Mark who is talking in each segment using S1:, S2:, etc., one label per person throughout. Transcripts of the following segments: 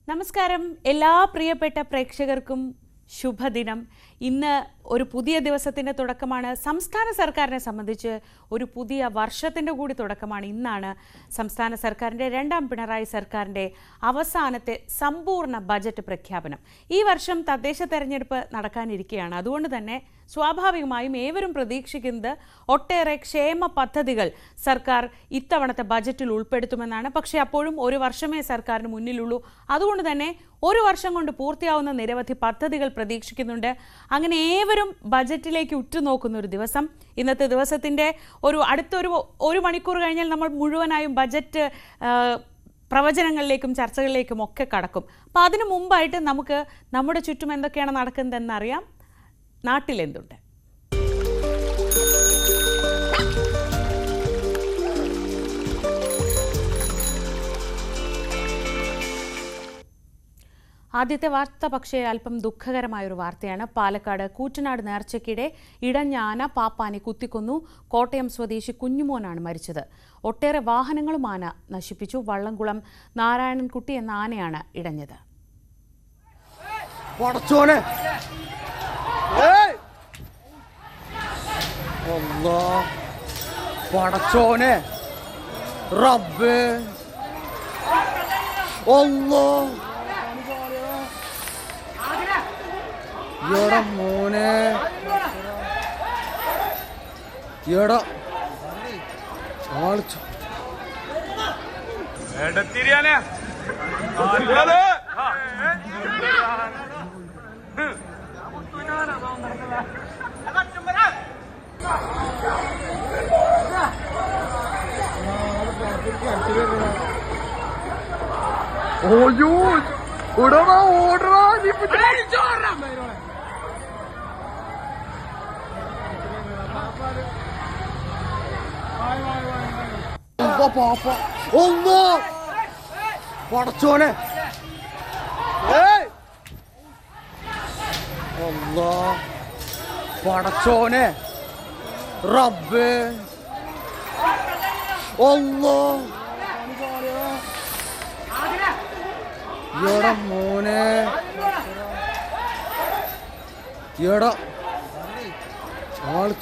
S1: നമസ്കാരം എല്ലാ പ്രിയപ്പെട്ട പ്രേക്ഷകർക്കും ശുഭദിനം. ഇന്ന് ഒരു പുതിയ ദിവസത്തിൻ്റെ തുടക്കമാണ്. സംസ്ഥാന സർക്കാരിനെ സംബന്ധിച്ച് ഒരു പുതിയ വർഷത്തിൻ്റെ കൂടി തുടക്കമാണ്. ഇന്നാണ് സംസ്ഥാന സർക്കാരിൻ്റെ രണ്ടാം പിണറായി സർക്കാരിൻ്റെ അവസാനത്തെ സമ്പൂർണ്ണ ബജറ്റ് പ്രഖ്യാപനം. ഈ വർഷം തദ്ദേശ തെരഞ്ഞെടുപ്പ് നടക്കാനിരിക്കുകയാണ്. അതുകൊണ്ട് തന്നെ സ്വാഭാവികമായും ഏവരും പ്രതീക്ഷിക്കുന്നത് ഒട്ടേറെ ക്ഷേമ പദ്ധതികൾ സർക്കാർ ഇത്തവണത്തെ ബജറ്റിൽ ഉൾപ്പെടുത്തുമെന്നാണ്. പക്ഷേ അപ്പോഴും ഒരു വർഷമേ സർക്കാരിന് മുന്നിലുള്ളൂ. അതുകൊണ്ട് തന്നെ ഒരു വർഷം കൊണ്ട് പൂർത്തിയാവുന്ന നിരവധി പദ്ധതികൾ പ്രതീക്ഷിക്കുന്നുണ്ട്. അങ്ങനെ ഏവരും ബജറ്റിലേക്ക് ഉറ്റുനോക്കുന്ന ഒരു ദിവസം. ഇന്നത്തെ ദിവസത്തിൻ്റെ അടുത്തൊരു മണിക്കൂർ കഴിഞ്ഞാൽ നമ്മൾ മുഴുവനായും ബജറ്റ് പ്രവചനങ്ങളിലേക്കും ചർച്ചകളിലേക്കും ഒക്കെ കടക്കും. അപ്പോൾ അതിനു മുമ്പായിട്ട് നമുക്ക് നമ്മുടെ ചുറ്റും എന്തൊക്കെയാണ് നടക്കുന്നതെന്നറിയാം. നാട്ടിലെന്തുണ്ട്? ആദ്യത്തെ വാർത്ത പക്ഷേ അല്പം ദുഃഖകരമായൊരു വാർത്തയാണ്. പാലക്കാട് കൂറ്റനാട് നേർച്ചയ്ക്കിടെ ഇടഞ്ഞ ആന പാപ്പാനെ കുത്തിക്കൊന്നു. കോട്ടയം സ്വദേശി കുഞ്ഞുമോനാണ് മരിച്ചത്. ഒട്ടേറെ വാഹനങ്ങളും ആന നശിപ്പിച്ചു. വള്ളംകുളം നാരായണൻകുട്ടി എന്ന ആനയാണ് ഇടഞ്ഞത്.
S2: മോനെ ഓടാ ഓടാ പടച്ചോനെ പടച്ചോനെ റബ്ബേ മോനെ ഓടാ ഓടാ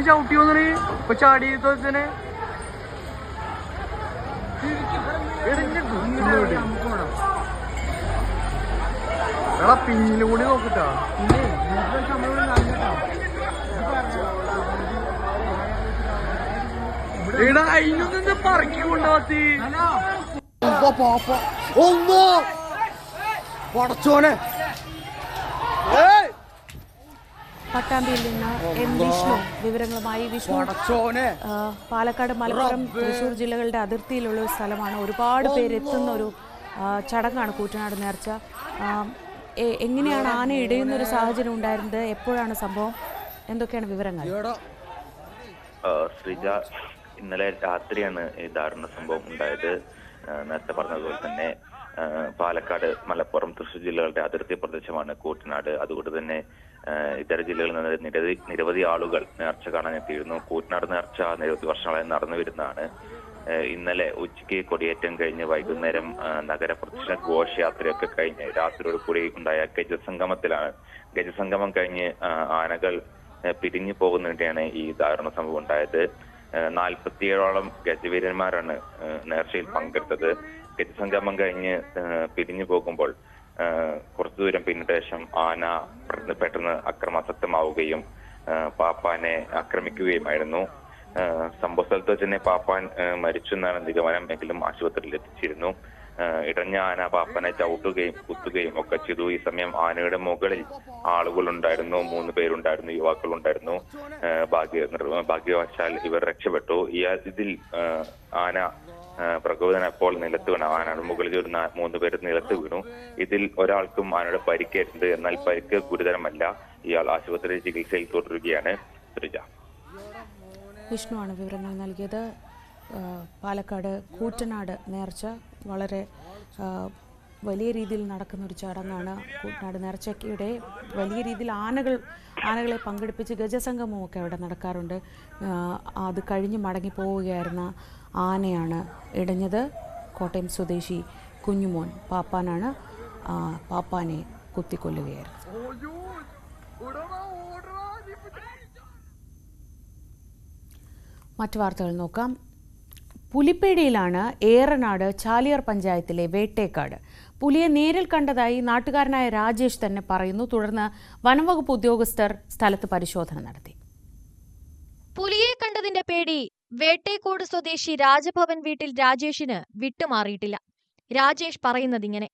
S2: ചവിട്ടി വന്നേ ഇപ്പൊ ചാടി തന്നെ എടാ പിന്നിലും കൂടി നോക്കിട്ടാ എടാ അതിനൊന്നും പറക്കി കൊണ്ടുപോത്തി പടച്ചോനെ.
S1: പട്ടാമ്പിയിൽ നിന്ന് എം വിഷ്ണു വിവരങ്ങളുമായി. വിഷ്ണു, പാലക്കാട്, മലപ്പുറം, തൃശ്ശൂർ ജില്ലകളുടെ അതിർത്തിയിലുള്ള ഒരു സ്ഥലമാണ്. ഒരുപാട് പേരെത്തുന്ന ഒരു ചടങ്ങാണ് കൂറ്റനാട് നേർച്ച. എങ്ങനെയാണ് ആന ഇടയുന്ന ഒരു സാഹചര്യം ഉണ്ടായിരുന്നത്? എപ്പോഴാണ് സംഭവം? എന്തൊക്കെയാണ് വിവരങ്ങൾ?
S3: ശ്രീജ, ഇന്നലെ രാത്രിയാണ് ഈ ദാരുണ സംഭവം ഉണ്ടായത്. നേരത്തെ പറഞ്ഞതുപോലെ തന്നെ പാലക്കാട്, മലപ്പുറം, തൃശ്ശൂർ ജില്ലകളുടെ അതിർത്തി പ്രദേശമാണ് കൂറ്റനാട്. അതുകൊണ്ട് തന്നെ ഇതര ജില്ലകളിൽ നിന്ന് നിരവധി ആളുകൾ നേർച്ച കാണാൻ എത്തിയിരുന്നു. കൂറ്റനാട് നേർച്ച നിരവധി വർഷങ്ങളായി നടന്നു വരുന്നതാണ്. ഇന്നലെ ഉച്ചയ്ക്ക് കൊടിയേറ്റം കഴിഞ്ഞ് വൈകുന്നേരം നഗരപ്രദക്ഷിണ ഘോഷയാത്രയൊക്കെ കഴിഞ്ഞ് രാത്രിയോട് കൂടി ഉണ്ടായ ഗജസംഗമത്തിലാണ്. ഗജസംഗമം കഴിഞ്ഞ് ആനകൾ പിരിഞ്ഞു പോകുന്നതിന്റെയാണ് ഈ ദാരുണ സംഭവം ഉണ്ടായത്. 47ഓളം ഗജവീരന്മാരാണ് നേർച്ചയിൽ പങ്കെടുത്തത്. ഗജസംഗമം കഴിഞ്ഞ് പിരിഞ്ഞു പോകുമ്പോൾ കുറച്ചു ദൂരം പിന്നിട്ട ശേഷം ആന പെട്ടെന്ന് അക്രമാസക്തമാവുകയും പാപ്പാനെ ആക്രമിക്കുകയുമായിരുന്നു. സംഭവ സ്ഥലത്ത് വെച്ച് തന്നെ പാപ്പാൻ മരിച്ചു എന്നാണ് നിഗമനം. എങ്കിലും ആശുപത്രിയിൽ എത്തിച്ചിരുന്നു. ഇടഞ്ഞ ആന പാപ്പനെ ചവിട്ടുകയും കുത്തുകയും ഒക്കെ ചെയ്തു. ഈ സമയം ആനയുടെ മുകളിൽ ആളുകളുണ്ടായിരുന്നു, 3 പേരുണ്ടായിരുന്നു, യുവാക്കളുണ്ടായിരുന്നു. ഭാഗ്യവശാൽ ഇവർ രക്ഷപ്പെട്ടു. ഇതിൽ ആന പ്രകോപനപ്പോൾ നിലത്ത് വീണു. ആനയുടെ മുകളിൽ ഒരു 3 പേര് നിലത്ത് വീണു. ഇതിൽ ഒരാൾക്കും ആനയുടെ പരിക്കേറ്റത്. എന്നാൽ പരിക്ക് ഗുരുതരമല്ല. ഇയാൾ ആശുപത്രിയിൽ ചികിത്സയിൽ തുടരുകയാണ്.
S1: വിഷ്ണുവാണ് വിവരങ്ങൾ നൽകിയത്. പാലക്കാട് കൂറ്റനാട് നേർച്ച വളരെ വലിയ രീതിയിൽ നടക്കുന്ന ഒരു ചടങ്ങാണ്. കൂറ്റനാട് നേർച്ചയ്ക്കിടെ വലിയ രീതിയിൽ ആനകളെ പങ്കെടുപ്പിച്ച് ഗജസംഗമമൊക്കെ അവിടെ നടക്കാറുണ്ട്. അത് കഴിഞ്ഞ് മടങ്ങി പോവുകയായിരുന്ന ആനയാണ് ഇടഞ്ഞത്. കോട്ടയം സ്വദേശി കുഞ്ഞുമോൻ പാപ്പാനാണ് പാപ്പാനെ കുത്തിക്കൊല്ലുകയായിരുന്നു. മറ്റു വാർത്തകൾ നോക്കാം. പുലിപ്പേടിയിലാണ് ഏറനാട് ചാലിയാർ പഞ്ചായത്തിലെ വേട്ടേക്കാട്. പുലിയെ നേരിൽ കണ്ടതായി നാട്ടുകാരനായ രാജേഷ് തന്നെ പറയുന്നു. തുടർന്ന് വനംവകുപ്പ് ഉദ്യോഗസ്ഥർ സ്ഥലത്ത് പരിശോധന നടത്തി.
S4: പുലിയെ കണ്ടതിന്റെ പേടി വേട്ടേക്കോട് സ്വദേശി രാജഭവൻ വീട്ടിൽ രാജേഷിന് വിട്ടുമാറിയിട്ടില്ല. രാജേഷ് പറയുന്നതിങ്ങനെ: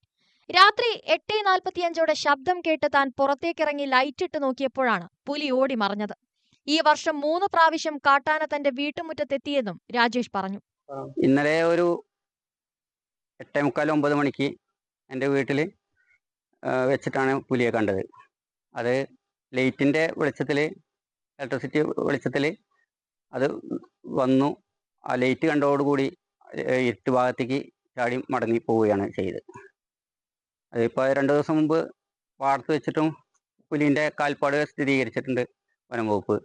S4: രാത്രി 8:45 ശബ്ദം കേട്ട് താൻ പുറത്തേക്കിറങ്ങി ലൈറ്റിട്ട് നോക്കിയപ്പോഴാണ് പുലി ഓടി മറഞ്ഞത്. ഈ വർഷം 3 പ്രാവശ്യം കാട്ടാന തന്റെ വീട്ടുമുറ്റത്തെത്തിയെന്നും രാജേഷ് പറഞ്ഞു.
S5: ഇന്നലെ ഒരു 8:45-9 മണിക്ക് എൻ്റെ വീട്ടിൽ വെച്ചിട്ടാണ് പുലിയെ കണ്ടത്. അത് ലൈറ്റിൻ്റെ വെളിച്ചത്തിൽ, ഇലക്ട്രിസിറ്റി വെളിച്ചത്തിൽ അത് വന്നു. ആ ലൈറ്റ് കണ്ടതോടുകൂടി ഇരുട്ട് ഭാഗത്തേക്ക് ചാടി മടങ്ങി പോവുകയാണ് ചെയ്തത്. അതിപ്പോൾ 2 ദിവസം മുമ്പ് വാർത്ത് വെച്ചിട്ടും പുലിൻ്റെ കാൽപ്പാട് സ്ഥിരീകരിച്ചിട്ടുണ്ട് വനം വകുപ്പ്.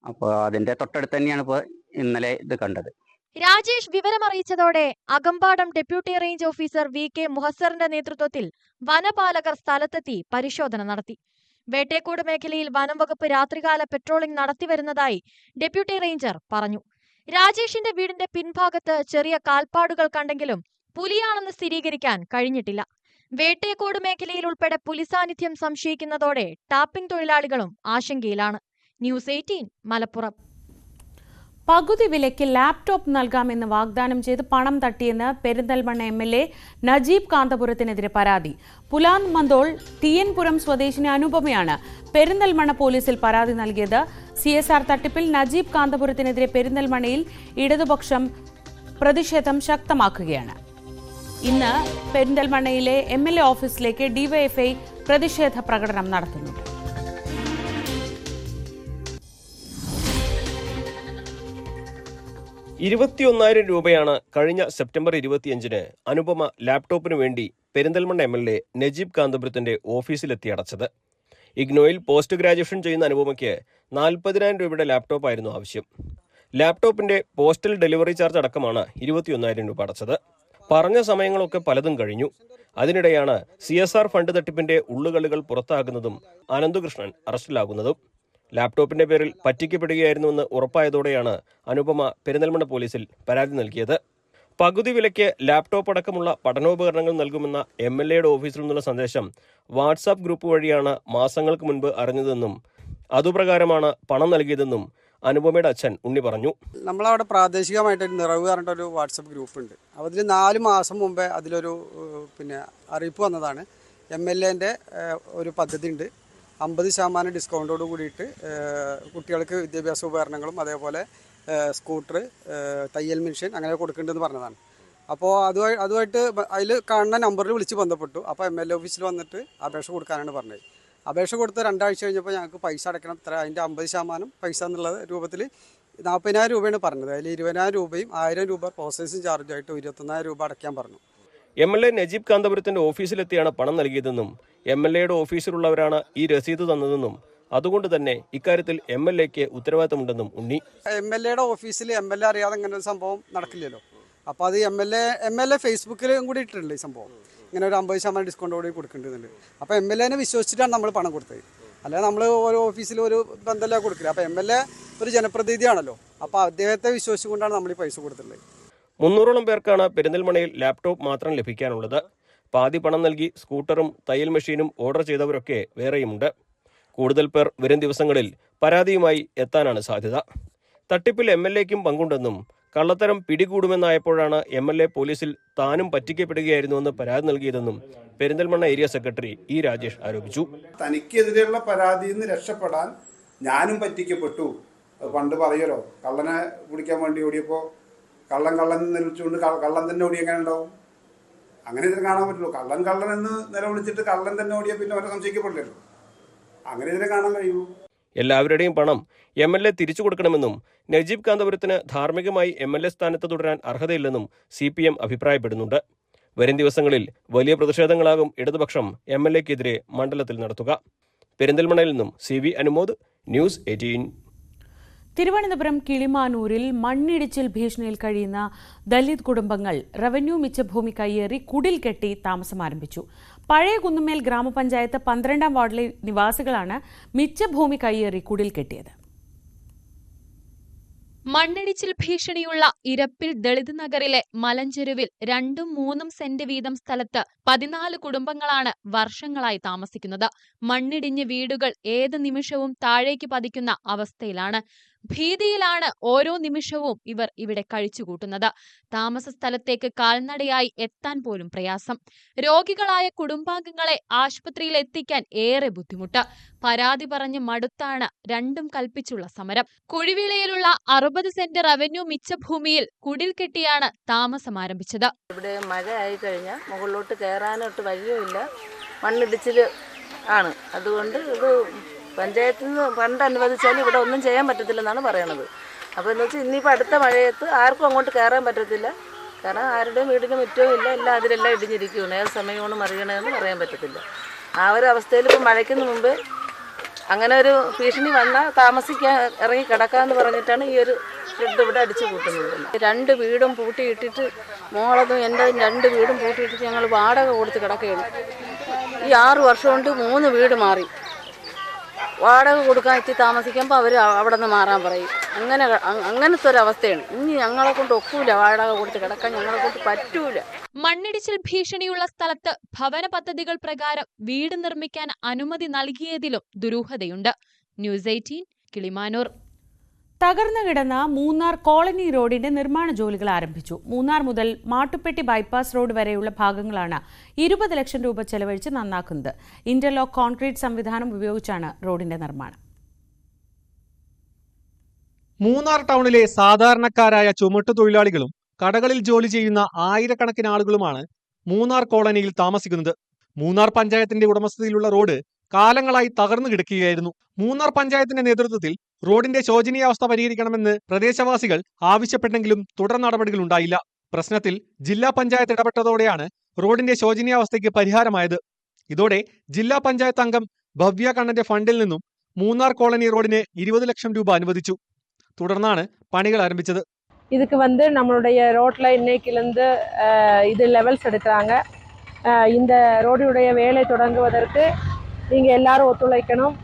S5: അപ്പോൾ അതിൻ്റെ തൊട്ടടുത്ത് തന്നെയാണ് ഇപ്പോൾ ഇന്നലെ ഇത് കണ്ടത്.
S4: രാജേഷ് വിവരമറിയിച്ചതോടെ Akampadam deputy range officer VK മുഹസറിന്റെ നേതൃത്വത്തിൽ വനപാലകർ സ്ഥലത്തെത്തി പരിശോധന നടത്തി. വേട്ടേക്കോട് മേഖലയിൽ വനംവകുപ്പ് രാത്രികാല പെട്രോളിംഗ് നടത്തിവരുന്നതായി ഡെപ്യൂട്ടി റേഞ്ചർ പറഞ്ഞു. രാജേഷിന്റെ വീടിന്റെ പിൻഭാഗത്ത് ചെറിയ കാൽപ്പാടുകൾ കണ്ടെങ്കിലും പുലിയാണെന്ന് സ്ഥിരീകരിക്കാൻ കഴിഞ്ഞിട്ടില്ല. വേട്ടേക്കോട് മേഖലയിൽ ഉൾപ്പെടെ പുലി സാന്നിധ്യം സംശയിക്കുന്നതോടെ ടാപ്പിംഗ് തൊഴിലാളികളും ആശങ്കയിലാണ്. ന്യൂസ് 18 മലപ്പുറം.
S1: പകുതി വിലയ്ക്ക് ലാപ്ടോപ്പ് നൽകാമെന്ന് വാഗ്ദാനം ചെയ്ത് പണം തട്ടിയെന്ന് പെരിന്തൽമണ്ണ MLA നജീബ് കാന്തപുരത്തിനെതിരെ പരാതി. പുലാൻ മന്തോൾ TN-പുരം സ്വദേശിനി അനുപമയാണ് പെരിന്തൽമണ്ണ പോലീസിൽ പരാതി നൽകിയത്. CSR തട്ടിപ്പിൽ നജീബ് കാന്തപുരത്തിനെതിരെ പെരിന്തൽമണ്ണയിൽ ഇടതുപക്ഷം പ്രതിഷേധം ശക്തമാക്കുകയാണ്. ഇന്ന് പെരിന്തൽമണ്ണയിലെ MLA ഓഫീസിലേക്ക് DYFI പ്രതിഷേധ പ്രകടനം നടത്തുന്നുണ്ട്.
S6: 21,000 രൂപയാണ് കഴിഞ്ഞ സെപ്റ്റംബർ 25-ന് അനുപമ ലാപ്ടോപ്പിനു വേണ്ടി പെരിന്തൽമണ്ണ MLA നജീബ് കാന്തപുരത്തിന്റെ ഓഫീസിലെത്തി അടച്ചത്. ഇഗ്നോയിൽ പോസ്റ്റ് ഗ്രാജുവേഷൻ ചെയ്യുന്ന അനുപമയ്ക്ക് 40,000 രൂപയുടെ ലാപ്ടോപ്പായിരുന്നു ആവശ്യം. ലാപ്ടോപ്പിന്റെ പോസ്റ്റൽ ഡെലിവറി ചാർജ് അടക്കമാണ് 21,000 രൂപ അടച്ചത്. പറഞ്ഞ സമയങ്ങളൊക്കെ പലതും കഴിഞ്ഞു. അതിനിടെയാണ് CSR ഫണ്ട് തട്ടിപ്പിന്റെ ഉള്ളുകളികൾ പുറത്താകുന്നതും അനന്തകൃഷ്ണൻ അറസ്റ്റിലാകുന്നതും. ലാപ്ടോപ്പിന്റെ പേരിൽ പറ്റിക്കപ്പെടുകയായിരുന്നുവെന്ന് ഉറപ്പായതോടെയാണ് അനുപമ പെരിന്തൽമണ്ണ പോലീസിൽ പരാതി നൽകിയത്. പകുതി വിലയ്ക്ക് ലാപ്ടോപ്പ് അടക്കമുള്ള പഠനോപകരണങ്ങൾ നൽകുമെന്ന MLAയുടെ ഓഫീസിൽ നിന്നുള്ള സന്ദേശം വാട്സാപ്പ് ഗ്രൂപ്പ് വഴിയാണ് മാസങ്ങൾക്ക് മുൻപ് അറിഞ്ഞതെന്നും അതുപ്രകാരമാണ് പണം നൽകിയതെന്നും അനുപമയുടെ അച്ഛൻ ഉണ്ണി പറഞ്ഞു.
S7: നമ്മളവിടെ പ്രാദേശികമായിട്ട് നിറവ് പറഞ്ഞിട്ടൊരു വാട്സപ്പ് ഗ്രൂപ്പ് ഉണ്ട്. അതിൽ 4 മാസം മുമ്പേ അതിലൊരു അറിയിപ്പ് വന്നതാണ്. MLAൻ്റെ ഒരു പദ്ധതി ഉണ്ട്. 50% ഡിസ്കൗണ്ടോട് കൂടിയിട്ട് കുട്ടികൾക്ക് വിദ്യാഭ്യാസ ഉപകരണങ്ങളും അതേപോലെ സ്കൂട്ടർ, തയ്യൽ മെഷീൻ അങ്ങനെ കൊടുക്കേണ്ടതെന്ന് പറഞ്ഞതാണ്. അപ്പോൾ അതുമായിട്ട് അതിൽ കാണുന്ന നമ്പറിൽ വിളിച്ച് ബന്ധപ്പെട്ടു. അപ്പോൾ MLA ഓഫീസിൽ വന്നിട്ട് അപേക്ഷ കൊടുക്കാനാണ് പറഞ്ഞത്. അപേക്ഷ കൊടുത്ത് 2 ആഴ്ച കഴിഞ്ഞപ്പോൾ ഞങ്ങൾക്ക് പൈസ അടയ്ക്കണം. അതിൻ്റെ 50% പൈസ എന്നുള്ള രൂപത്തിൽ 40,000 രൂപയാണ് പറഞ്ഞത്. അതിൽ 20,000 രൂപയും 1,000 രൂപ പ്രോസസ്സിംഗ് ചാർജായിട്ട് 21,000 രൂപ അടയ്ക്കാൻ പറഞ്ഞു.
S6: MLA നജീബ് കാന്തപുരത്തിന്റെ ഓഫീസിലെത്തിയാണ് പണം നൽകിയതെന്നും MLAയുടെ ഓഫീസിലുള്ളവരാണ് ഈ രസീത് തന്നതെന്നും അതുകൊണ്ട് തന്നെ ഇക്കാര്യത്തിൽ MLAക്ക് ഉത്തരവാദിത്തമുണ്ടെന്നും ഉണ്ണി.
S7: MLAയുടെ ഓഫീസിൽ MLA അറിയാതെ ഇങ്ങനെ ഒരു സംഭവം നടക്കില്ലല്ലോ. അപ്പോൾ അത് MLA ഫേസ്ബുക്കിലും കൂടി ഇട്ടിട്ടുണ്ട് ഈ സംഭവം. ഇങ്ങനെ ഒരു 50% ഡിസ്കൗണ്ട് കൂടി കൊടുക്കേണ്ടതുണ്ട്. അപ്പോൾ MLAനെ വിശ്വസിച്ചിട്ടാണ് നമ്മൾ പണം കൊടുത്തത്. അല്ലാതെ നമ്മൾ ഓരോ ഓഫീസിൽ ഒരു ബന്ധമല്ല കൊടുക്കില്ല. അപ്പോൾ MLA ഒരു ജനപ്രതിനിധിയാണല്ലോ. അപ്പോൾ അദ്ദേഹത്തെ വിശ്വസിച്ചുകൊണ്ടാണ് നമ്മൾ ഈ പൈസ കൊടുത്തിട്ടുള്ളത്.
S6: 300ഓളം പേർക്കാണ് പെരിന്തൽമണ്ണയിൽ ലാപ്ടോപ്പ് മാത്രം ലഭിക്കാനുള്ളത്. പാതി പണം നൽകി സ്കൂട്ടറും തയ്യൽ മെഷീനും ഓർഡർ ചെയ്തവരൊക്കെ വേറെയുമുണ്ട്. കൂടുതൽ പേർ വരും ദിവസങ്ങളിൽ പരാതിയുമായി എത്താനാണ് സാധ്യത. തട്ടിപ്പിൽ MLAയ്ക്കും പങ്കുണ്ടെന്നും കള്ളത്തരം പിടികൂടുമെന്നായപ്പോഴാണ് MLA പോലീസിൽ താനും പറ്റിക്കപ്പെടുകയായിരുന്നുവെന്ന് പരാതി നൽകിയതെന്നും Perinthalmanna area secretary E Rajesh ആരോപിച്ചു.
S8: തനിക്കെതിരെയുള്ള പരാതിയിൽ നിന്ന് രക്ഷപ്പെടാൻ ഞാനും പറ്റിക്കപ്പെട്ടു. പണ്ട് പറയലോ, കള്ളനെ പിടിക്കാൻ വേണ്ടി ഓടിയപ്പോൾ കള്ളൻ നിലവിളിച്ചുകൊണ്ട് കള്ളൻ തന്നെ ഓടി എങ്ങനെ ഉണ്ടാവും? അങ്ങനെ ഇതിനെ കാണാൻ പറ്റുള്ളൂ. കള്ളൻ എന്ന് നിലവിളിച്ചിട്ട് കള്ളൻ തന്നെ ഓടിയാൽ പിന്നെ അവരെ സംശയിക്കപ്പെടില്ലല്ലോ. അങ്ങനെ ഇതിനെ കാണാൻ കഴിയുള്ളൂ.
S6: എല്ലാവരുടെയും പണം MLA തിരിച്ചു കൊടുക്കണമെന്നും നജീബ് കാന്തപുരത്തിന് ധാർമ്മികമായി MLA സ്ഥാനത്ത് തുടരാൻ അർഹതയില്ലെന്നും CPM അഭിപ്രായപ്പെടുന്നുണ്ട്. വരും ദിവസങ്ങളിൽ വലിയ പ്രതിഷേധങ്ങളാകും ഇടതുപക്ഷം MLAക്കെതിരെ മണ്ഡലത്തിൽ നടത്തുക. പെരിന്തൽമണ്ണയിൽ നിന്നും CV അനുമോദ്, ന്യൂസ് 18.
S1: തിരുവനന്തപുരം കിളിമാനൂരിൽ മണ്ണിടിച്ചിൽ ഭീഷണിയിൽ കഴിയുന്ന ദലിത് കുടുംബങ്ങൾ റവന്യൂ മിച്ചഭൂമി കയ്യേറി കുടിൽ കെട്ടി താമസം ആരംഭിച്ചു. പഴയ കുന്നുമേൽ ഗ്രാമപഞ്ചായത്ത് 12-ാം വാർഡിലെ നിവാസികളാണ് മിച്ചഭൂമി കയ്യേറി കുടിൽ കെട്ടിയത്.
S4: മണ്ണിടിച്ചിൽ ഭീഷണിയുള്ള ഇരപ്പിൽ ദളിത് നഗറിലെ മലഞ്ചെരുവിൽ 2-3 സെന്റ് വീതം സ്ഥലത്ത് 14 കുടുംബങ്ങളാണ് വർഷങ്ങളായി താമസിക്കുന്നത്. മണ്ണിടിഞ്ഞ് വീടുകൾ ഏത് നിമിഷവും താഴേക്ക് പതിക്കുന്ന അവസ്ഥയിലാണ്. ഭീതിയിലാണ് ഓരോ നിമിഷവും ഇവർ ഇവിടെ കഴിച്ചുകൂട്ടുന്നത്. താമസ സ്ഥലത്തേക്ക് കാൽനടയായി എത്താൻ പോലും പ്രയാസം. രോഗികളായ കുടുംബാംഗങ്ങളെ ആശുപത്രിയിൽ എത്തിക്കാൻ ഏറെ ബുദ്ധിമുട്ട്. പരാതി പറഞ്ഞ് മടുത്താണ് രണ്ടും കൽപ്പിച്ചുള്ള സമരം. കുഴിവിളയിലുള്ള 60 സെന്റ് റവന്യൂ മിച്ചഭൂമിയിൽ കുടിൽ കെട്ടിയാണ് താമസം ആരംഭിച്ചത്.
S9: ഇവിടെ മഴ ആയി കഴിഞ്ഞാൽ മുകളിലോട്ട് കയറാനൊട്ട് വഴിയുമില്ല, മണ്ണിടിച്ചിൽ ആണ്. അതുകൊണ്ട് ഇത് പഞ്ചായത്തിൽ നിന്ന് ഫണ്ട് അനുവദിച്ചാലും ഇവിടെ ഒന്നും ചെയ്യാൻ പറ്റത്തില്ലെന്നാണ് പറയണത്. അപ്പോൾ എന്ന് വെച്ചാൽ ഇനിയിപ്പോൾ അടുത്ത മഴയത്ത് ആർക്കും അങ്ങോട്ട് കയറാൻ പറ്റത്തില്ല. കാരണം ആരുടെയും വീടിന് മുറ്റവും ഇല്ല, എല്ലാം അതിലെല്ലാം ഇടിഞ്ഞിരിക്കുകയാണ്. ഏത് സമയമാണ് മറിയണമെന്ന് പറയാൻ പറ്റത്തില്ല. ആ ഒരു അവസ്ഥയിൽ ഇപ്പോൾ മഴയ്ക്ക് മുമ്പ് അങ്ങനെ ഒരു ഭീഷണി വന്നാൽ താമസിക്കാൻ ഇറങ്ങി കിടക്കാമെന്ന് പറഞ്ഞിട്ടാണ് ഈ ഒരു ഷെഡ് ഇവിടെ അടിച്ചു കൂട്ടുന്നത്. 2 വീടും പൂട്ടിയിട്ടിട്ട്, മോളതും എൻ്റെതും 2 വീടും പൂട്ടിയിട്ടിട്ട് ഞങ്ങൾ വാടക കൊടുത്ത് കിടക്കുകയാണ്. ഈ 6 വർഷം കൊണ്ട് 3 വീട് മാറി. വാടക കൊടുക്കാൻ എത്തി താമസിക്കുമ്പോൾ അവർ അവിടെ നിന്ന് മാറാൻ പറയും. അങ്ങനത്തെ ഒരു അവസ്ഥയാണ്. ഇനി ഞങ്ങളെ കൊണ്ട് ഒക്കൂല, വാടക കൊടുത്ത് കിടക്കാൻ ഞങ്ങളെ കൊണ്ട് പറ്റൂല.
S4: മണ്ണിടിച്ചിൽ ഭീഷണിയുള്ള സ്ഥലത്ത് ഭവന പദ്ധതികൾ പ്രകാരം വീട് നിർമ്മിക്കാൻ അനുമതി നൽകിയതിലും ദുരൂഹതയുണ്ട്. ന്യൂസ് 18 കിളിമാനൂർ.
S1: തകർന്നു കിടന്ന മൂന്നാർ കോളനി റോഡിന്റെ നിർമ്മാണ ജോലികൾ ആരംഭിച്ചു. മൂന്നാർ മുതൽ മാട്ടുപ്പെട്ടി ബൈപ്പാസ് റോഡ് വരെയുള്ള ഭാഗങ്ങളാണ് 20 ലക്ഷം രൂപ ചെലവഴിച്ച് നന്നാക്കുന്നത്. ഇന്റർലോക്ക് കോൺക്രീറ്റ് സംവിധാനം ഉപയോഗിച്ചാണ് റോഡിന്റെ നിർമ്മാണം.
S10: മൂന്നാർ ടൗണിലെ സാധാരണക്കാരായ ചുമട്ടുതൊഴിലാളികളും കടകളിൽ ജോലി ചെയ്യുന്ന ആയിരക്കണക്കിന് ആളുകളുമാണ് മൂന്നാർ കോളനിയിൽ താമസിക്കുന്നത്. മൂന്നാർ പഞ്ചായത്തിന്റെ ഉടമസ്ഥതയിലുള്ള റോഡ് കാലങ്ങളായി തകർന്നു കിടക്കുകയായിരുന്നു. മൂന്നാർ പഞ്ചായത്തിന്റെ നേതൃത്വത്തിൽ റോഡിന്റെ ശോചനീയാവസ്ഥ പരിഹരിക്കണമെന്ന് പ്രദേശവാസികൾ ആവശ്യപ്പെട്ടെങ്കിലും തുടർ നടപടികൾ ഉണ്ടായില്ല. പ്രശ്നത്തിൽ ജില്ലാ പഞ്ചായത്ത് ഇടപെട്ടതോടെയാണ് റോഡിന്റെ ശോചനീയാവസ്ഥയ്ക്ക് പരിഹാരമായത്. ഇതോടെ ജില്ലാ പഞ്ചായത്ത് അംഗം ഭവ്യ കണ്ണന്റെ ഫണ്ടിൽ നിന്നും മൂന്നാർ കോളനി റോഡിന് 20 ലക്ഷം രൂപ അനുവദിച്ചു. തുടർന്നാണ് പണികൾ ആരംഭിച്ചത്.
S11: இதுக்கு நம்மளுடைய ரோட்டில் இன்னைக்கிலேருந்து இது லெவல்ஸ் எடுக்கிறாங்க. இந்த ரோடுடைய வேலை தொடங்குவதற்கு நீங்கள் எல்லாரும் ஒத்துழைக்கணும்.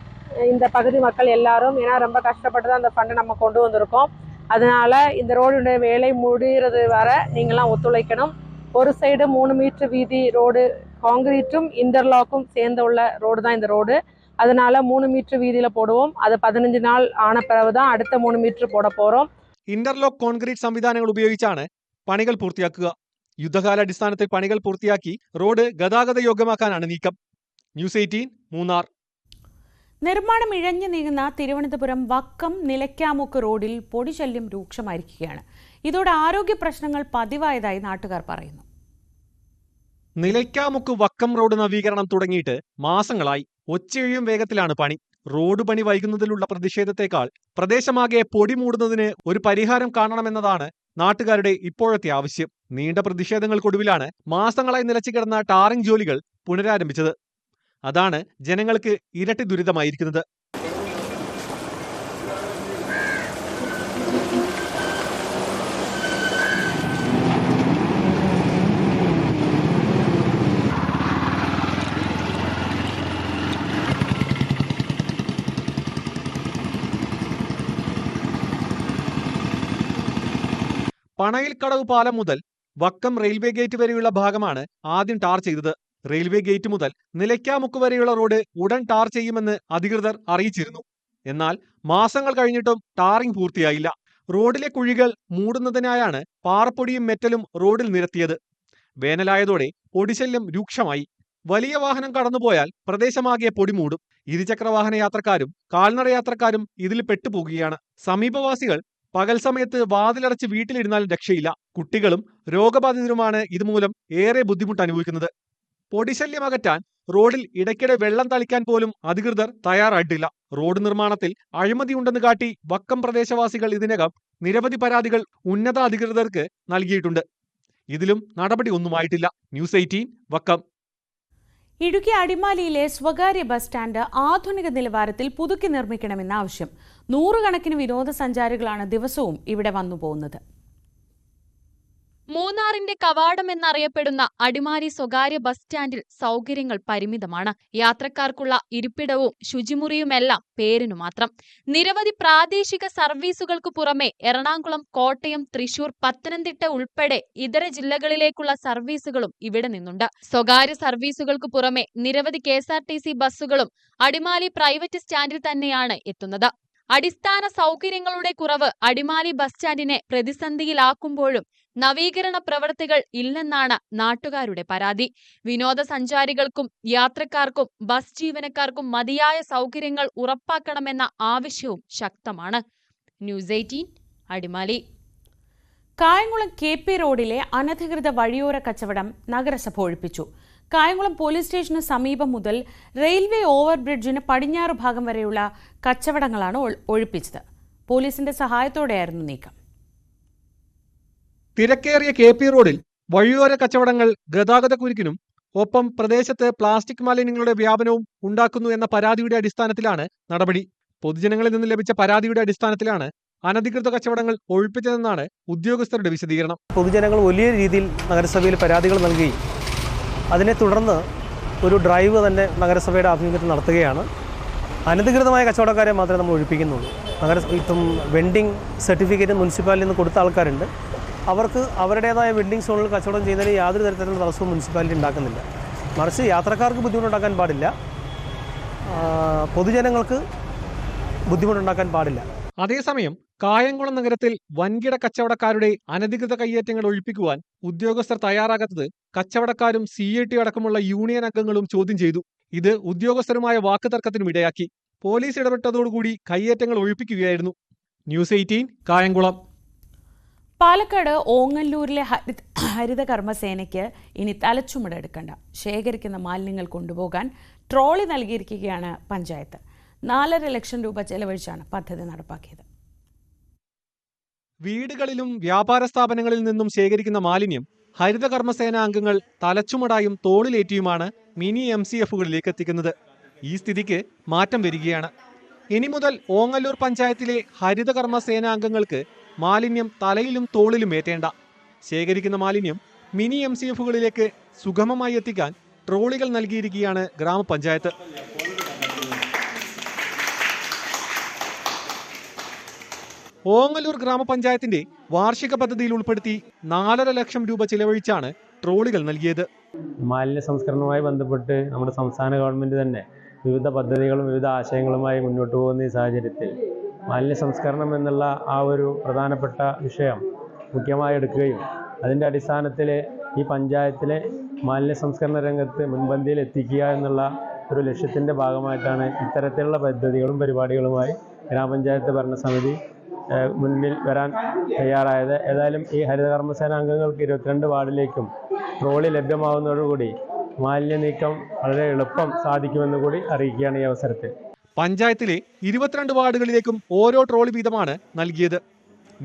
S11: இந்த பகுதி மக்கள் எல்லாரும், ஏன்னா ரொம்ப கஷ்டப்பட்டு தான் அந்த ஃபண்டை நம்ம கொண்டு வந்திருக்கோம். அதனால் இந்த ரோடுடைய வேலை முடிகிறது வர நீங்களாம் ஒத்துழைக்கணும். ஒரு சைடு 3 மீட்டர் வீதி ரோடு, காங்கிரீட்டும் இன்டர்லாக்கும் சேர்ந்து உள்ள ரோடு தான் இந்த ரோடு. அதனால் 3 மீட்டர் வீதியில் போடுவோம். அது 15 நாள் ஆன பிறகு தான் அடுத்த 3 மீட்டர் போட போகிறோம்.
S10: ഇന്റർലോക്ക് കോൺക്രീറ്റ് സംവിധാനങ്ങൾ ഉപയോഗിച്ചാണ് പണികൾ പൂർത്തിയാക്കുക. യുദ്ധകാലാടിസ്ഥാനത്തിൽ പണികൾ പൂർത്തിയാക്കി റോഡ് ഗതാഗത യോഗ്യമാക്കാനാണ് നീക്കം. ന്യൂസ് 18 മൂന്നാർ.
S1: നിർമ്മാണം ഇഴഞ്ഞു നീങ്ങുന്ന തിരുവനന്തപുരം വക്കം നിലയ്ക്കാമുക്ക് റോഡിൽ പൊടിശല്യം രൂക്ഷമായിരിക്കുകയാണ്. ഇതോടെ ആരോഗ്യ പ്രശ്നങ്ങൾ പതിവായതായി നാട്ടുകാർ പറയുന്നു.
S10: നിലയ്ക്കാമുക്ക് വക്കം റോഡ് നവീകരണം തുടങ്ങിയിട്ട് മാസങ്ങളായി. ഒച്ചയൊഴിയും വേഗത്തിലാണ് പണി. റോഡ് പണി വൈകുന്നതിലുള്ള പ്രതിഷേധത്തെക്കാൾ പ്രദേശമാകെ പൊടി മൂടുന്നതിന് ഒരു പരിഹാരം കാണണമെന്നതാണ് നാട്ടുകാരുടെ ഇപ്പോഴത്തെ ആവശ്യം. നീണ്ട പ്രതിഷേധങ്ങൾക്കൊടുവിലാണ് മാസങ്ങളായി നിലച്ചുകിടന്ന ടാറിംഗ് ജോലികൾ പുനരാരംഭിച്ചത്. അതാണ് ജനങ്ങൾക്ക് ഇരട്ടി ദുരിതമായിരിക്കുന്നത്. പണയിൽക്കടവ് പാലം മുതൽ വക്കം റെയിൽവേ ഗേറ്റ് വരെയുള്ള ഭാഗമാണ് ആദ്യം ടാർ ചെയ്തത്. റെയിൽവേ ഗേറ്റ് മുതൽ നിലയ്ക്കാമുക്ക് വരെയുള്ള റോഡ് ഉടൻ ടാർ ചെയ്യുമെന്ന് അധികൃതർ അറിയിച്ചിരുന്നു. എന്നാൽ മാസങ്ങൾ കഴിഞ്ഞിട്ടും ടാറിംഗ് പൂർത്തിയായില്ല. റോഡിലെ കുഴികൾ മൂടുന്നതിനായാണ് പാറപ്പൊടിയും മെറ്റലും റോഡിൽ നിരത്തിയത്. വേനലായതോടെ പൊടിശല്യം രൂക്ഷമായി. വലിയ വാഹനം കടന്നുപോയാൽ പ്രദേശമാകെ പൊടി മൂടും. ഇരുചക്രവാഹന യാത്രക്കാരും കാൽനട യാത്രക്കാരും ഇതിൽ പെട്ടുപോകുകയാണ്. സമീപവാസികൾ പകൽ സമയത്ത് വാതിലടച്ച് വീട്ടിലിരുന്നാലും രക്ഷയില്ല. കുട്ടികളും രോഗബാധിതരുമാണ് ഇതുമൂലം ഏറെ ബുദ്ധിമുട്ട് അനുഭവിക്കുന്നത്. പൊടിശല്യം അകറ്റാൻ റോഡിൽ ഇടയ്ക്കിടെ വെള്ളം തളിക്കാൻ പോലും അധികൃതർ തയ്യാറായിട്ടില്ല. റോഡ് നിർമ്മാണത്തിൽ അഴിമതിയുണ്ടെന്ന് കാട്ടി വക്കം പ്രദേശവാസികൾ ഇതിനകം നിരവധി പരാതികൾ ഉന്നത അധികൃതർക്ക് നൽകിയിട്ടുണ്ട്. ഇതിലും നടപടി ഒന്നുമായിട്ടില്ല. ന്യൂസ് 18 വക്കം.
S1: ഇടുക്കി അടിമാലിയിലെ സ്വകാര്യ ബസ് സ്റ്റാൻഡ് ആധുനിക നിലവാരത്തിൽ പുതുക്കി നിർമ്മിക്കണമെന്ന ആവശ്യം. നൂറുകണക്കിന് വിനോദസഞ്ചാരികളാണ് ദിവസവും ഇവിടെ വന്നു പോകുന്നത്.
S4: മൂന്നാറിന്റെ കവാടം എന്നറിയപ്പെടുന്ന അടിമാലി സ്വകാര്യ ബസ് സ്റ്റാൻഡിൽ സൗകര്യങ്ങൾ പരിമിതമാണ്. യാത്രക്കാർക്കുള്ള ഇരിപ്പിടവും ശുചിമുറിയുമെല്ലാം പേരിനു മാത്രം. നിരവധി പ്രാദേശിക സർവീസുകൾക്ക് പുറമെ എറണാകുളം, കോട്ടയം, തൃശൂർ, പത്തനംതിട്ട ഉൾപ്പെടെ ഇതര ജില്ലകളിലേക്കുള്ള സർവീസുകളും ഇവിടെ നിന്നുണ്ട്. സ്വകാര്യ സർവീസുകൾക്ക് പുറമെ നിരവധി KSRTC ബസ്സുകളും അടിമാലി പ്രൈവറ്റ് സ്റ്റാൻഡിൽ തന്നെയാണ് എത്തുന്നത്. അടിസ്ഥാന സൗകര്യങ്ങളുടെ കുറവ് അടിമാലി ബസ് സ്റ്റാൻഡിനെ പ്രതിസന്ധിയിലാക്കുമ്പോഴും നവീകരണ പ്രവൃത്തികൾ ഇല്ലെന്നാണ് നാട്ടുകാരുടെ പരാതി. വിനോദസഞ്ചാരികൾക്കും യാത്രക്കാർക്കും ബസ് ജീവനക്കാർക്കും മതിയായ സൗകര്യങ്ങൾ ഉറപ്പാക്കണമെന്ന ആവശ്യവും ശക്തമാണ്. ന്യൂസ് 18 അടിമാലി.
S1: കായംകുളം KP റോഡിലെ അനധികൃത വഴിയോര കച്ചവടം നഗരസഭ ഒഴിപ്പിച്ചു. കായംകുളം പോലീസ് സ്റ്റേഷന് സമീപം മുതൽ റെയിൽവേ ഓവർബ്രിഡ്ജിന് പടിഞ്ഞാറ് ഭാഗം വരെയുള്ള കച്ചവടങ്ങളാണ് ഒഴിപ്പിച്ചത്. പോലീസിന്റെ സഹായത്തോടെയായിരുന്നു നീക്കം.
S10: തിരക്കേറിയ KP റോഡിൽ വഴിയോര കച്ചവടങ്ങൾ ഗതാഗതക്കുരുക്കിനും ഒപ്പം പ്രദേശത്ത് പ്ലാസ്റ്റിക് മാലിന്യങ്ങളുടെ വ്യാപനവും ഉണ്ടാക്കുന്നു എന്ന പരാതിയുടെ അടിസ്ഥാനത്തിലാണ് നടപടി. പൊതുജനങ്ങളിൽ നിന്ന് ലഭിച്ച പരാതിയുടെ അടിസ്ഥാനത്തിലാണ് അനധികൃത കച്ചവടങ്ങൾ ഒഴിപ്പിച്ചതെന്നാണ് ഉദ്യോഗസ്ഥരുടെ വിശദീകരണം.
S12: പൊതുജനങ്ങൾ വലിയ രീതിയിൽ നഗരസഭയിൽ പരാതികൾ നൽകി അതിനെ തുടർന്ന് ഒരു ഡ്രൈവ് തന്നെ നഗരസഭയുടെ ആഭിമുഖ്യത്തിൽ നടത്തുകയാണ്. അനധികൃതമായ കച്ചവടക്കാരെ മാത്രമേ നമ്മൾ ഒഴിപ്പിക്കുന്നുള്ളൂ. ഇപ്പം വെൻഡിങ് സർട്ടിഫിക്കറ്റ് മുനിസിപ്പാലിറ്റിയിൽ നിന്ന് കൊടുത്ത ആൾക്കാരുണ്ട്. അവർക്ക് അവരുടേതായ വെൻഡിങ് സോണിൽ കച്ചവടം ചെയ്യുന്നതിന് യാതൊരു തരത്തിലുള്ള തടസ്സവും മുനിസിപ്പാലിറ്റി ഉണ്ടാക്കുന്നില്ല. മറിച്ച് യാത്രക്കാർക്ക് ബുദ്ധിമുട്ടുണ്ടാക്കാൻ പാടില്ല, പൊതുജനങ്ങൾക്ക് ബുദ്ധിമുട്ടുണ്ടാക്കാൻ പാടില്ല.
S10: അതേസമയം കായംകുളം നഗരത്തിൽ വൻകിട കച്ചവടക്കാരുടെ അനധികൃത കയ്യേറ്റങ്ങൾ ഒഴിപ്പിക്കുവാൻ ഉദ്യോഗസ്ഥർ തയ്യാറാകാത്തത് കച്ചവടക്കാരും CIT അടക്കമുള്ള യൂണിയൻ അംഗങ്ങളും ചോദ്യം ചെയ്തു. ഇത് ഉദ്യോഗസ്ഥരുമായ വാക്കുതർക്കത്തിനും ഇടയാക്കി. പോലീസ് ഇടപെട്ടതോടുകൂടി കയ്യേറ്റങ്ങൾ ഒഴിപ്പിക്കുകയായിരുന്നു. ന്യൂസ് 18 കായംകുളം.
S1: പാലക്കാട് ഓങ്ങല്ലൂരിലെ ഹരിത കർമ്മസേനയ്ക്ക് ഇനി തലച്ചുമടെടുക്കണ്ട. ശേഖരിക്കുന്ന മാലിന്യങ്ങൾ കൊണ്ടുപോകാൻ ട്രോളി നൽകിയിരിക്കുകയാണ് പഞ്ചായത്ത്. 4.5 ലക്ഷം രൂപ ചെലവഴിച്ചാണ് പദ്ധതി നടപ്പാക്കിയത്.
S10: വീടുകളിലും വ്യാപാര സ്ഥാപനങ്ങളിൽ നിന്നും ശേഖരിക്കുന്ന മാലിന്യം ഹരിത കർമ്മസേന അംഗങ്ങൾ തലച്ചുമടായും തോളിലേറ്റിയുമാണ് മിനി MCFകളിലേക്ക് എത്തിക്കുന്നത്. ഈ സ്ഥിതിക്ക് മാറ്റം വരികയാണ്. ഇനി മുതൽ ഓങ്ങല്ലൂർ പഞ്ചായത്തിലെ ഹരിത കർമ്മസേന അംഗങ്ങൾക്ക് മാലിന്യം തലയിലും തോളിലും ഏറ്റേണ്ട. ശേഖരിക്കുന്ന മാലിന്യം മിനി MCFകളിലേക്ക് സുഗമമായി എത്തിക്കാൻ ട്രോളികൾ നൽകിയിരിക്കുകയാണ് ഗ്രാമപഞ്ചായത്ത്. ഓങ്ങല്ലൂർ ഗ്രാമപഞ്ചായത്തിന്റെ വാർഷിക പദ്ധതിയിൽ ഉൾപ്പെടുത്തി 4.5 ലക്ഷം രൂപ ചിലവഴിച്ചാണ് ട്രോളികൾ നൽകിയത്.
S12: മാലിന്യ സംസ്കരണവുമായി ബന്ധപ്പെട്ട് നമ്മുടെ സംസ്ഥാന ഗവൺമെന്റ് തന്നെ വിവിധ പദ്ധതികളും വിവിധ ആശയങ്ങളുമായി മുന്നോട്ട് പോകുന്ന ഈ സാഹചര്യത്തിൽ മാലിന്യ സംസ്കരണം എന്നുള്ള ആ ഒരു പ്രധാനപ്പെട്ട വിഷയം മുഖ്യമായി എടുക്കുകയും അതിൻ്റെ അടിസ്ഥാനത്തിൽ ഈ പഞ്ചായത്തിലെ മാലിന്യ സംസ്കരണ രംഗത്ത് മുൻപന്തിയിൽ എത്തിക്കുക എന്നുള്ള ഒരു ലക്ഷ്യത്തിൻ്റെ ഭാഗമായിട്ടാണ് ഇത്തരത്തിലുള്ള പദ്ധതികളും പരിപാടികളുമായി ഗ്രാമപഞ്ചായത്ത് ഭരണസമിതി മുന്നിൽ വരാൻ തയ്യാറായത്. ഏതായാലും ഈ ഹരിതകർമ്മസേന അംഗങ്ങൾക്ക് 22 വാർഡിലേക്കും ട്രോളി ലഭ്യമാവുന്നതോടുകൂടി മാലിന്യ നീക്കം വളരെ എളുപ്പം സാധിക്കുമെന്ന് കൂടി അറിയിക്കുകയാണ് ഈ അവസരത്തിൽ.
S10: പഞ്ചായത്തിലെ 22 വാർഡുകളിലേക്കും ഓരോ ട്രോളി വീതമാണ് നൽകിയത്.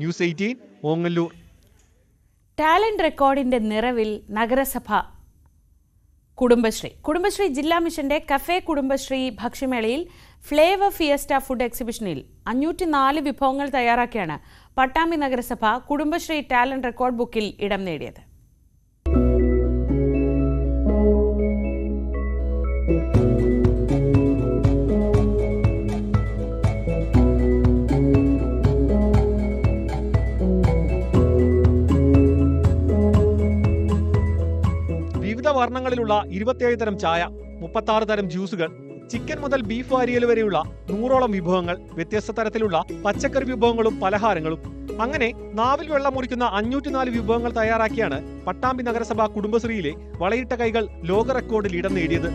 S10: ന്യൂസ് 18 ഓങ്ങല്ലൂർ.
S1: ടാലന്റ് റെക്കോർഡിന്റെ നിറവിൽ നഗരസഭ കുടുംബശ്രീ ജില്ലാ മിഷന്റെ കഫേ കുടുംബശ്രീ ഭക്ഷ്യമേളയിൽ ഫ്ലേവർ ഫിയസ്റ്റ ഫുഡ് എക്സിബിഷനിൽ 504 വിഭവങ്ങൾ തയ്യാറാക്കിയാണ് പട്ടാമ്പി നഗരസഭ കുടുംബശ്രീ ടാലന്റ് റെക്കോർഡ് ബുക്കിൽ ഇടം നേടിയത്.
S10: വിവിധ വർണ്ണങ്ങളിലുള്ള 27 തരം ചായ, 36 തരം ജ്യൂസുകൾ, ചിക്കൻ മുതൽ ബീഫ് വാരിയൽ വരെയുള്ള 100ഓളം വിഭവങ്ങൾ, വ്യത്യസ്ത തരത്തിലുള്ള പച്ചക്കറി വിഭവങ്ങളും പലഹാരങ്ങളും. അങ്ങനെ നാവിൽ വെള്ളം മുറിക്കുന്ന 504 വിഭവങ്ങൾ തയ്യാറാക്കിയാണ് പട്ടാമ്പി നഗരസഭ കുടുംബശ്രീയിലെ വളയിട്ട കൈകൾ ലോക റെക്കോർഡിൽ ഇടം നേടിയത്.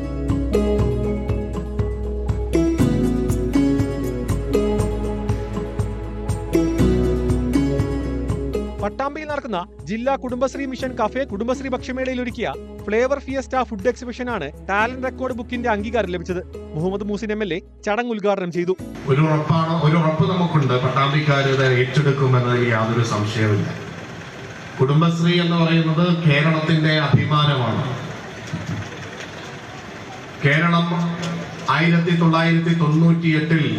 S10: പട്ടാമ്പിയിൽ നടക്കുന്ന ജില്ലാ കുടുംബശ്രീ മിഷൻ കഫേ കുടുംബശ്രീ ഭക്ഷ്യമേളയിൽ ഒരുക്കിയ ഫ്ലേവർ ഫിയസ്റ്റ ഫുഡ് എക്സിബിഷനാണ് ടാലന്റ് റെക്കോർഡ് ബുക്കിന്റെ അംഗീകാരം ലഭിച്ചത്. മുഹമ്മദ് മൂസിൻ MLA ചടങ്ങ് ഉദ്ഘാടനം ചെയ്തു.
S13: ഒരു ഉറപ്പ് നമുക്കുണ്ട്, പട്ടാമ്പിക്കാർ ഇത് ഏറ്റെടുക്കുമെന്നതിൽ യാതൊരു സംശയവുമില്ല. കുടുംബശ്രീ എന്ന് പറയുന്നത് കേരളത്തിന്റെ അഭിമാനമാണ്. കേരളം 1998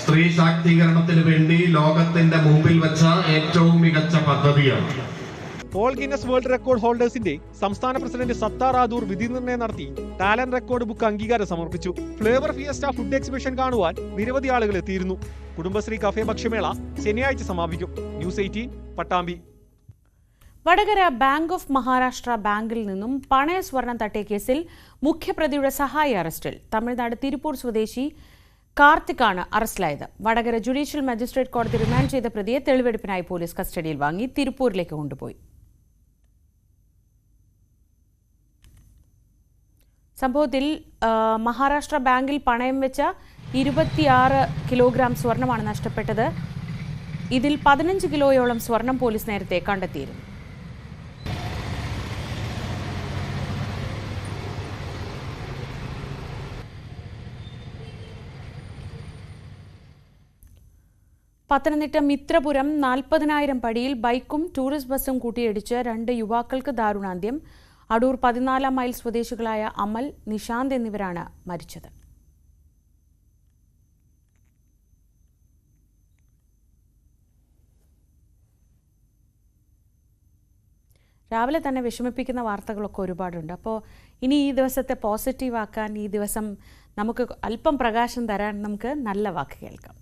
S13: സ്ത്രീ ശാക്തീകരണത്തിന് വേണ്ടി ലോകത്തിന്റെ മുമ്പിൽ വെച്ച ഏറ്റവും മികച്ച പദ്ധതിയാണ്.
S10: പോൾ ഗിന്നസ് വേൾഡ് റെക്കോർഡ് ഹോൾഡേഴ്സിന്റെ സംസ്ഥാന പ്രസിഡന്റ് സത്താർ ആദൂർ വിധി നിർണ്ണയം നടത്തി ടാലന്റ് റെക്കോർഡ് ബുക്ക് അംഗീകാരം സമർപ്പിച്ചു. ഫ്ലേവർ ഫിയസ്റ്റ ഫുഡ് എക്സിബിഷൻ കാണുവാൻ നിരവധി ആളുകൾ എത്തിയിരുന്നു. കുടുംബശ്രീ കഫേ ഭക്ഷ്യമേള ശനിയാഴ്ച സമാപിക്കും. News 18 Pattambi.
S1: Vadakara bank of Maharashtra ബാങ്കിൽ നിന്നും പണയ സ്വർണം തട്ടിയ കേസിൽ മുഖ്യപ്രതിയുടെ സഹായി അറസ്റ്റിൽ. തമിഴ്നാട് തിരുപ്പൂർ സ്വദേശി കാർത്തിക്കാണ് അറസ്റ്റിലായത്. വടകര ജുഡീഷ്യൽ മജിസ്ട്രേറ്റ് കോടതി റിമാൻഡ് ചെയ്ത പ്രതിയെ തെളിവെടുപ്പിനായി പോലീസ് കസ്റ്റഡിയിൽ വാങ്ങി തിരുപ്പൂരിലേക്ക് കൊണ്ടുപോയി. സംഭവത്തിൽ മഹാരാഷ്ട്ര ബാങ്കിൽ പണയം വെച്ച 26 കിലോഗ്രാം സ്വർണമാണ് നഷ്ടപ്പെട്ടത്. ഇതിൽ 15 കിലോയോളം സ്വർണം പോലീസ് നേരത്തെ കണ്ടെത്തിയിരുന്നു. പത്തനംതിട്ട മിത്രപുരം 40,000 പടിയിൽ ബൈക്കും ടൂറിസ്റ്റ് ബസും കൂട്ടിയിടിച്ച് 2 യുവാക്കൾക്ക് ദാരുണാന്ത്യം. അടൂർ 14 മൈൽ സ്വദേശികളായ അമൽ, നിശാന്ത് എന്നിവരാണ് മരിച്ചത്. രാവിലെ തന്നെ വിഷമിപ്പിക്കുന്ന വാർത്തകളൊക്കെ ഒരുപാടുണ്ട്. അപ്പോൾ ഇനി ഈ ദിവസത്തെ പോസിറ്റീവാക്കാൻ, ഈ ദിവസം നമുക്ക് അല്പം പ്രകാശം തരാൻ നമുക്ക് നല്ല വാക്ക് കേൾക്കാം.